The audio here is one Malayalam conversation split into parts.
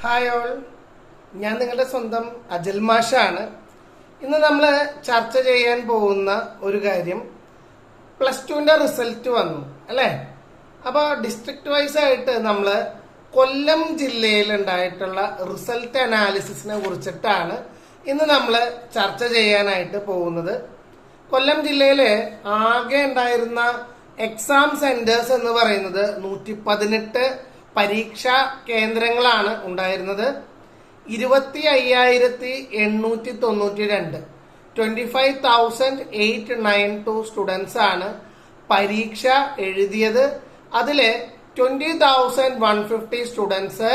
ഹായ് ഓൾ, ഞാൻ നിങ്ങളുടെ സ്വന്തം അജൽ മാഷാണ്. ഇന്ന് നമ്മൾ ചർച്ച ചെയ്യാൻ പോകുന്ന ഒരു കാര്യം, പ്ലസ് ടുവിൻ്റെ റിസൾട്ട് വന്നു അല്ലേ. അപ്പോൾ ഡിസ്ട്രിക്ട് വൈസ് ആയിട്ട് നമ്മൾ കൊല്ലം ജില്ലയിൽ ഉണ്ടായിട്ടുള്ള റിസൾട്ട് അനാലിസിസിനെ കുറിച്ചിട്ടാണ് ഇന്ന് നമ്മൾ ചർച്ച ചെയ്യാനായിട്ട് പോകുന്നത്. കൊല്ലം ജില്ലയിൽ ആകെ ഉണ്ടായിരുന്ന എക്സാം സെന്റേഴ്സ് എന്ന് പറയുന്നത് 118 പരീക്ഷാ കേന്ദ്രങ്ങളാണ് ഉണ്ടായിരുന്നത്. 25,892 25,892 സ്റ്റുഡൻസ് ആണ് പരീക്ഷ എഴുതിയത്. അതില് 20,150 സ്റ്റുഡൻസ്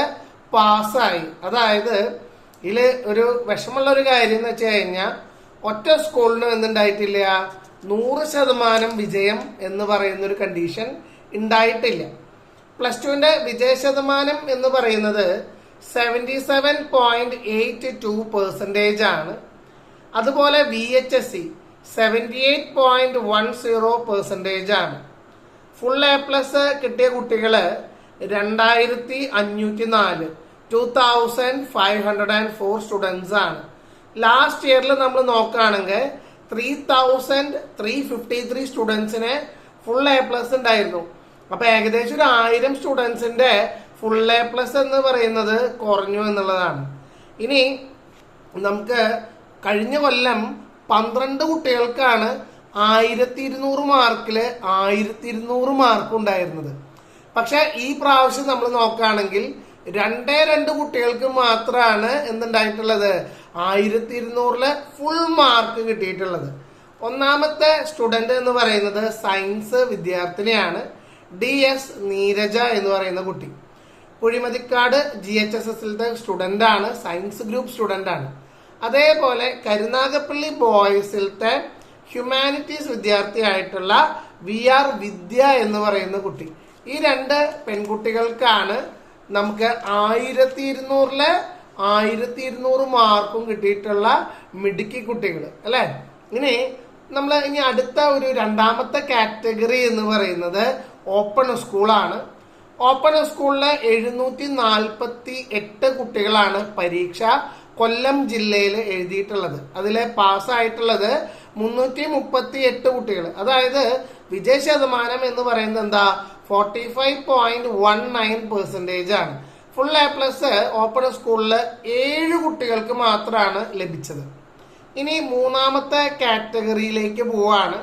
പാസ്സായി. അതായത് ഇതില് ഒരു വിഷമമുള്ള ഒരു കാര്യം എന്ന് വെച്ച് കഴിഞ്ഞാൽ ഒറ്റ സ്കൂളിനും എന്തുണ്ടായിട്ടില്ല, 100% വിജയം എന്ന് പറയുന്ന ഒരു കണ്ടീഷൻ ഉണ്ടായിട്ടില്ല. പ്ലസ് ടുവിന്റെ വിജയ ശതമാനം എന്ന് പറയുന്നത് 77.82% ആണ്. അതുപോലെ VHSE 78.10% ആണ്. ഫുൾ A+ കിട്ടിയ കുട്ടികള് 2,504 2,504 സ്റ്റുഡൻസ് ആണ്. ലാസ്റ്റ് ഇയറിൽ നമ്മൾ നോക്കുകയാണെങ്കിൽ 3,353 സ്റ്റുഡൻസിന് ഫുൾ A+ ഉണ്ടായിരുന്നു. അപ്പൊ ഏകദേശം 1,000 സ്റ്റുഡൻസിന്റെ ഫുൾ A+ എന്ന് പറയുന്നത് കുറഞ്ഞു എന്നുള്ളതാണ്. ഇനി നമുക്ക് കഴിഞ്ഞ കൊല്ലം 12 കുട്ടികൾക്കാണ് 1,200 മാർക്കില് 1,200 മാർക്ക് ഉണ്ടായിരുന്നത്. പക്ഷെ ഈ പ്രാവശ്യം നമ്മൾ നോക്കുകയാണെങ്കിൽ 2 കുട്ടികൾക്ക് മാത്രമാണ് എന്തുണ്ടായിട്ടുള്ളത്, 1,200 ഫുൾ മാർക്ക് കിട്ടിയിട്ടുള്ളത്. ഒന്നാമത്തെ സ്റ്റുഡന്റ് എന്ന് പറയുന്നത് സയൻസ് വിദ്യാർത്ഥിനിയാണ്, DS നീരജ എന്ന് പറയുന്ന കുട്ടി. കുഴിമതിക്കാട് GHSSലത്തെ സ്റ്റുഡന്റ് ആണ്, സയൻസ് ഗ്രൂപ്പ് സ്റ്റുഡന്റ് ആണ്. അതേപോലെ കരുനാഗപ്പള്ളി ബോയ്സിലത്തെ ഹ്യൂമാനിറ്റീസ് വിദ്യാർത്ഥിയായിട്ടുള്ള VR വിദ്യ എന്ന് പറയുന്ന കുട്ടി. ഈ 2 പെൺകുട്ടികൾക്കാണ് നമുക്ക് 1,200 1,200 മാർക്കും കിട്ടിയിട്ടുള്ള മിടുക്കി കുട്ടികൾ അല്ലെ. ഇനി അടുത്ത ഒരു രണ്ടാമത്തെ കാറ്റഗറി എന്ന് പറയുന്നത് ഓപ്പൺ സ്കൂളാണ്. ഓപ്പൺ സ്കൂളില് 748 കുട്ടികളാണ് പരീക്ഷ കൊല്ലം ജില്ലയിൽ എഴുതിയിട്ടുള്ളത്. അതിൽ പാസ്സായിട്ടുള്ളത് 338 കുട്ടികൾ. അതായത് വിജയ ശതമാനം എന്ന് പറയുന്നത് എന്താ, 45.19% ആണ്. ഫുൾ A+ ഓപ്പൺ സ്കൂളിൽ 7 കുട്ടികൾക്ക് മാത്രമാണ് ലഭിച്ചത്. ഇനി മൂന്നാമത്തെ കാറ്റഗറിയിലേക്ക് പോവാണ്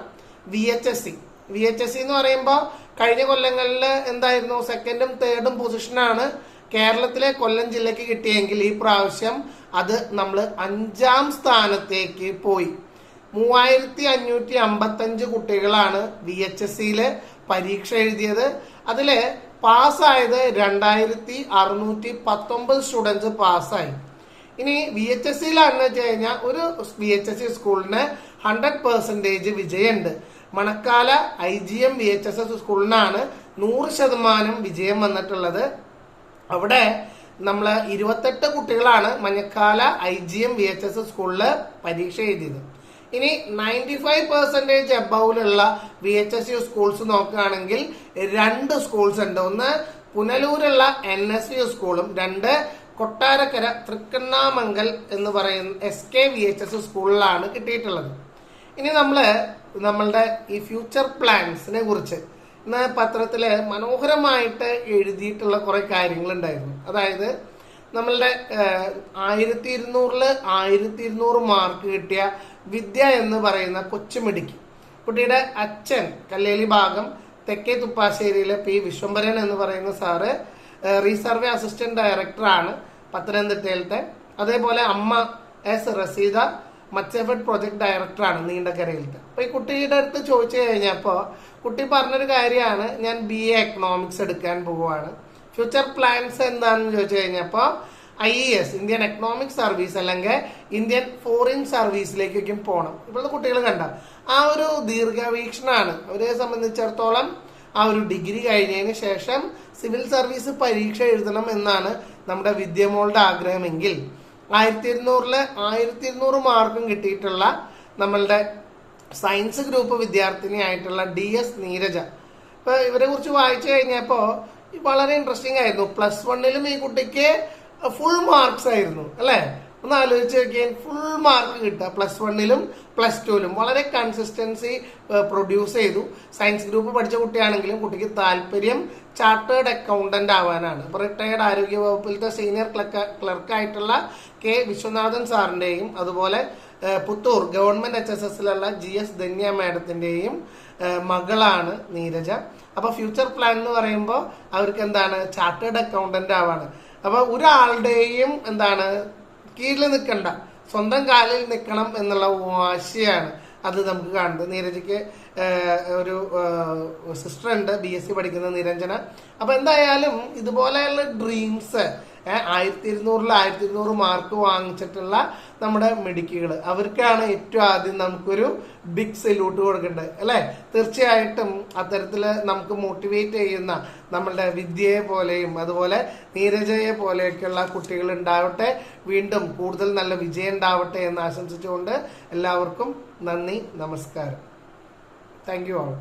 VHSE. VHSE എന്ന് പറയുമ്പോൾ കഴിഞ്ഞ കൊല്ലങ്ങളിൽ എന്തായിരുന്നു, 2nd 3rd പൊസിഷനാണ് കേരളത്തിലെ കൊല്ലം ജില്ലക്ക് കിട്ടിയെങ്കിൽ ഈ പ്രാവശ്യം അത് നമ്മൾ 5ാം സ്ഥാനത്തേക്ക് പോയി. 3,555 കുട്ടികളാണ് VHSEയില് പരീക്ഷ എഴുതിയത്. അതില് പാസ്സായത് 2,619 സ്റ്റുഡൻസ് പാസ്സായി. ഇനി VHSEയിലാണെന്ന് വെച്ച് കഴിഞ്ഞാൽ ഒരു VHSE സ്കൂളിന് 100% വിജയമുണ്ട്. മണക്കാല IGM VHSS സ്കൂളിനാണ് 100% വിജയം വന്നിട്ടുള്ളത്. അവിടെ നമ്മൾ 28 കുട്ടികളാണ് മഞ്ഞക്കാല IGM VHS സ്കൂളില് പരീക്ഷ എഴുതിയത്. ഇനി 95% അബൌലുള്ള VHSU സ്കൂൾസ് നോക്കുകയാണെങ്കിൽ 2 സ്കൂൾസ് ഉണ്ട്. ഒന്ന് പുനലൂരുള്ള NSU സ്കൂളും 2 കൊട്ടാരക്കര തൃക്കണ്ണാമംഗൽ എന്ന് പറയുന്ന SK VHS സ്കൂളിലാണ് കിട്ടിയിട്ടുള്ളത്. ഇനി നമ്മളുടെ ഈ ഫ്യൂച്ചർ പ്ലാൻസിനെ കുറിച്ച് ഇന്ന് പത്രത്തില് മനോഹരമായിട്ട് എഴുതിയിട്ടുള്ള കുറെ കാര്യങ്ങൾ ഉണ്ടായിരുന്നു. അതായത് നമ്മളുടെ 1,200 മാർക്ക് കിട്ടിയ വിദ്യ എന്ന് പറയുന്ന കൊച്ചുമിടുക്കി കുട്ടിയുടെ അച്ഛൻ കല്ലേലി ഭാഗം തെക്കേ തുപ്പാശ്ശേരിയിലെ P വിശ്വംഭരൻ എന്ന് പറയുന്ന സാറ് റീസർവേ അസിസ്റ്റന്റ് ഡയറക്ടറാണ് പത്തനംതിട്ടയിലത്തെ. അതേപോലെ അമ്മ S റസീദ മച്ചേഫഡ് പ്രൊജക്ട് ഡയറക്ടറാണ് നീണ്ടകരയിലത്തെ. അപ്പൊ ഈ കുട്ടിയുടെ അടുത്ത് ചോദിച്ചു കഴിഞ്ഞപ്പോ കുട്ടി പറഞ്ഞൊരു കാര്യമാണ്, ഞാൻ BA എക്കണോമിക്സ് എടുക്കാൻ പോവുകയാണ്. ഫ്യൂച്ചർ പ്ലാൻസ് എന്താണെന്ന് ചോദിച്ചു കഴിഞ്ഞപ്പോ IES ഇന്ത്യൻ എക്കണോമിക് സർവീസ് അല്ലെങ്കിൽ ഇന്ത്യൻ ഫോറിൻ സർവീസിലേക്കൊക്കെ പോകണം. ഇപ്പോഴത്തെ കുട്ടികൾ കണ്ട ആ ഒരു ദീർഘവീക്ഷണാണ്. അവരെ സംബന്ധിച്ചിടത്തോളം ആ ഒരു ഡിഗ്രി കഴിഞ്ഞതിന് ശേഷം സിവിൽ സർവീസ് പരീക്ഷ എഴുതണം എന്നാണ് നമ്മുടെ വിദ്യമോളുടെ ആഗ്രഹമെങ്കിൽ 1,200 മാർക്കും കിട്ടിയിട്ടുള്ള നമ്മളുടെ സയൻസ് ഗ്രൂപ്പ് വിദ്യാർത്ഥിനിയായിട്ടുള്ള DS നീരജ. ഇപ്പൊ ഇവരെ കുറിച്ച് വായിച്ചു കഴിഞ്ഞപ്പോ വളരെ ഇൻട്രസ്റ്റിംഗ് ആയിരുന്നു. +1 ഈ കുട്ടിക്ക് ഫുൾ മാർക്സ് ആയിരുന്നു അല്ലേ? ഒന്ന് ആലോചിച്ച് നോക്കിയാൽ ഫുൾ മാർക്ക് കിട്ടുക +1-ലും +2-ലും വളരെ കൺസിസ്റ്റൻസി പ്രൊഡ്യൂസ് ചെയ്തു. സയൻസ് ഗ്രൂപ്പ് പഠിച്ച കുട്ടിയാണെങ്കിലും കുട്ടിക്ക് താല്പര്യം ചാർട്ടേഡ് അക്കൗണ്ടന്റ് ആവാനാണ്. അപ്പോൾ റിട്ടയർഡ് ആരോഗ്യ വകുപ്പിലത്തെ സീനിയർ ക്ലർക്കായിട്ടുള്ള കെ വിശ്വനാഥൻ സാറിൻ്റെയും അതുപോലെ പുത്തൂർ ഗവൺമെന്റ് HSSലുള്ള GS ധന്യ മാഡത്തിൻ്റെയും മകളാണ് നീരജ. അപ്പോൾ ഫ്യൂച്ചർ പ്ലാൻ എന്ന് പറയുമ്പോൾ അവർക്ക് എന്താണ്, ചാർട്ടേഡ് അക്കൗണ്ടന്റ് ആവാണ്. അപ്പോൾ ഒരാളുടെയും എന്താണ് കീഴിൽ നിൽക്കണ്ട, സ്വന്തം കാലിൽ നിൽക്കണം എന്നുള്ള വാശിയാണ് അത് നമുക്ക് കാണുന്നത്. നീരജയ്ക്ക് ഒരു സിസ്റ്റർ ഉണ്ട്, BSc പഠിക്കുന്ന നിരഞ്ജന. അപ്പൊ എന്തായാലും ഇതുപോലെയുള്ള ഡ്രീംസ് 1200 മാർക്ക് വാങ്ങിച്ചിട്ടുള്ള നമ്മുടെ മിടുക്കികൾ, അവർക്കാണ് ഏറ്റവും ആദ്യം നമുക്കൊരു ബിഗ് സല്യൂട്ട് കൊടുക്കേണ്ടത് അല്ലെ? തീർച്ചയായിട്ടും അത്തരത്തില് നമുക്ക് മോട്ടിവേറ്റ് ചെയ്യുന്ന നമ്മളുടെ വിദ്യയെ പോലെയും അതുപോലെ നീരജയെ പോലെയൊക്കെയുള്ള കുട്ടികൾ ഉണ്ടാവട്ടെ. വീണ്ടും കൂടുതൽ നല്ല വിജയം ഉണ്ടാവട്ടെ എന്ന് ആശംസിച്ചുകൊണ്ട് എല്ലാവർക്കും നന്ദി, നമസ്കാരം. Thank you all.